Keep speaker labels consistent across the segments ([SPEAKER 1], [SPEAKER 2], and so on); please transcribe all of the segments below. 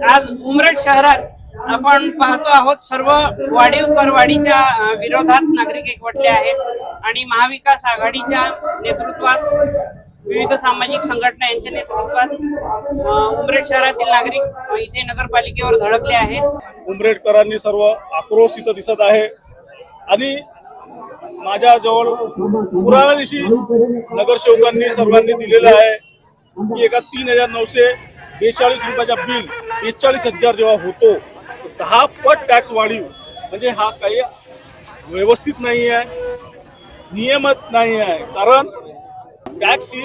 [SPEAKER 1] आज उमरेड शहरात आपण पाहतो आहोत सर्व वाढीव करवाढीच्या विरोधात नागरिक एकवटले आहेत आणि महाविकास आघाडीच्या नेतृत्वात विविध सामाजिक संघटना यांच्या नेतृत्वात उमरेड शहरातील नागरिक इथे नगरपालिकेवर धडकले आहेत।
[SPEAKER 2] उमरेडकरांनी सर्व आक्रोश इथं दिसत आहे आणि माझ्या जवळ पुराव्या दिवशी नगरसेवकांनी सर्वांनी दिलेलं आहे की एका 3,942 रुपयाचा बिल 42,000 जेव्हा होतो 10 पट टॅक्स वाढीव म्हणजे हा काही व्यवस्थित नाही आहे, नियमित नाही आहे। कारण टॅक्स ही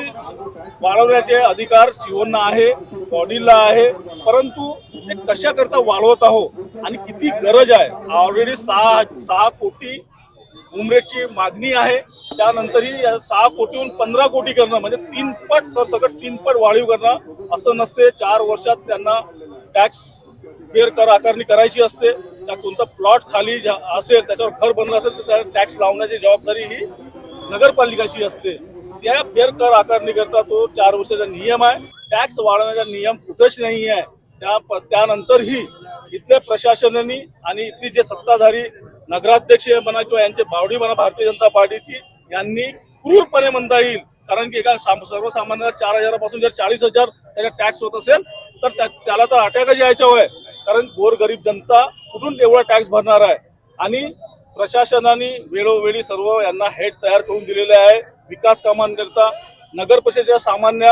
[SPEAKER 2] वाढवण्याचे अधिकार शिवना आहे, बॉडीला आहे, परंतु ते कशा करता वाढवत आहोत आणि किती गरज आहे। ऑलरेडी 6 कोटी उमरेडची मागणी आहे, त्यानंतरही 6 कोटीहून 15 कोटी करणं म्हणजे 3 पट सरसकट 3 पट वाढीव करणं असं नसते। 4 वर्षात त्यांना टॅक्स फेर कर आकारणी करायची असते। त्या कोणता प्लॉट खाली असेल त्याच्यावर घर बनलं असेल तर त्याला टॅक्स लावण्याची जबाबदारी ही नगरपालिकेची असते। त्या फेर कर आकारणी करता तो 4 वर्षाचा नियम आहे। टॅक्स वाढवण्याचा नियम कुठेच नाही आहे। त्यानंतरही इथल्या प्रशासनाने आणि इथली जे सत्ताधारी नगराध्यक्ष म्हणा किंवा यांचे बावडी म्हणा भारतीय जनता पार्टीची यांनी क्रूरपणे म्हणता येईल, कारण की एका सर्वसामान्य 4,000 पासून जर 40,000 त्याचा टॅक्स होत असेल तर त्याला तर अटॅकच यायच्या होय। कारण गोरगरीब जनता कुठून एवढा टॅक्स भरणार आहे। आणि प्रशासनाने वेळोवेळी सर्व यांना हेड तयार करून दिलेले आहे विकास कामांकरता। नगर परिषदेच्या सामान्य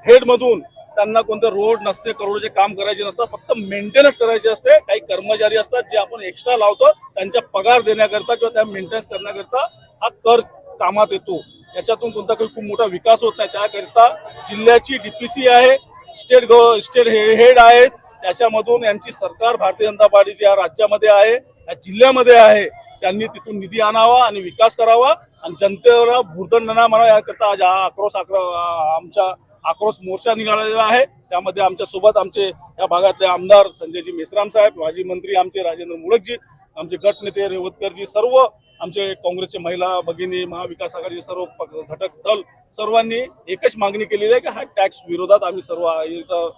[SPEAKER 2] हेडमधून त्यांना कोणते रोड नसते, करोडचे काम करायचे नसतात, फक्त मेंटेनन्स करायचे असते। काही कर्मचारी असतात जे आपण एक्स्ट्रा लावतो त्यांच्या पगार देण्याकरता किंवा त्या मेंटेनन्स करण्याकरता हा कर कामात येतो। याच्यातून कोणता काही खूप मोठा विकास होत नाही। त्याकरिता जिल्ह्याची डीपीसी आहे, स्टेट हेड आहे, त्याच्यामधून यांची सरकार भारतीय जनता पार्टीची या राज्यामध्ये आहे, या जिल्ह्यामध्ये आहे। त्यांनी तिथून निधी आणावा आणि विकास करावा आणि जनतेला भुर्दंड म्हणा याकरता आज आमचा आक्रोश मोर्चा निघालेला आहे। त्यामध्ये आमच्या सोबत आमचे या भागातले आमदार संजयजी मेश्राम साहेब, माजी मंत्री आमचे राजेंद्र मुळकजी, आमचे गट नेते रेवतकरजी, सर्व आमचे काँग्रेसचे महिला भगिनी, महाविकास आघाडीचे सर्व घटक दल सर्वांनी एकच मागणी केलेली आहे की हा टॅक्स विरोधात आम्ही सर्व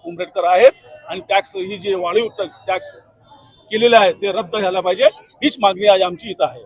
[SPEAKER 2] उमरेडकर आहेत आणि टॅक्स ही जी वाढीव टॅक्स केलेले आहे ते रद्द झाला पाहिजे, हीच मागणी आज आमची इथं आहे।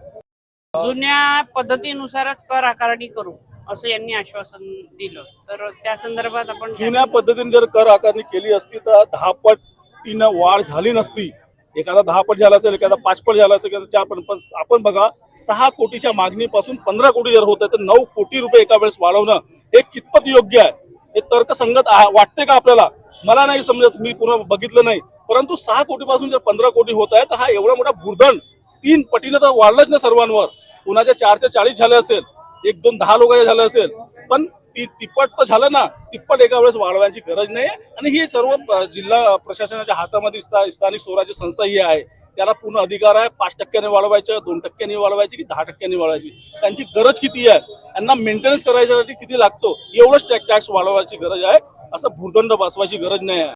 [SPEAKER 1] जुन्या पद्धतीनुसारच कर आकारणी करू असं यांनी आश्वासन दिलं, तर त्या संदर्भात आपण
[SPEAKER 2] जुन्या पद्धतीने जर कर आकारणी केली असती तर 10 पटीनं वाढ झाली नसती। एखादा 10 पट झाला असेल, एखादा 5 पट झाला असेल, एखादा 4 पट। आपण बघा 6 कोटीच्या मागणीपासून 15 कोटी जर होत आहे तर 9 कोटी रुपये एका वेळेस वाढवणं हे कितपत योग्य आहे, हे तर्कसंगत वाटते का आपल्याला? मला नाही समजत, मी पुन्हा बघितलं नाही। परंतु 6 कोटीपासून जर 15 कोटी होत आहे तर हा एवढा मोठा भुर्दंड 3 पटीनं तर वाढलंच ना सर्वांवर। कुणाच्या 440 झाले असेल, 1-2 10 लोकांचे झालं असेल, पण तिप्पट तर झालं ना। तिप्पट एका वेळेस वाढवायची गरज नाही। आणि ही सर्व जिल्हा प्रशासनाच्या हातामध्ये स्थानिक स्वराज्य संस्था ही आहे, त्याला पूर्ण अधिकार आहे। 5% वाढवायचं, 2% वाढवायची की 10% वाढवायची, त्यांची गरज किती आहे, त्यांना मेंटेनन्स करायसाठी किती लागतो एवढंच टॅक्स वाढवायची गरज आहे। असं भुर्दंड बसवायची गरज नाही आहे।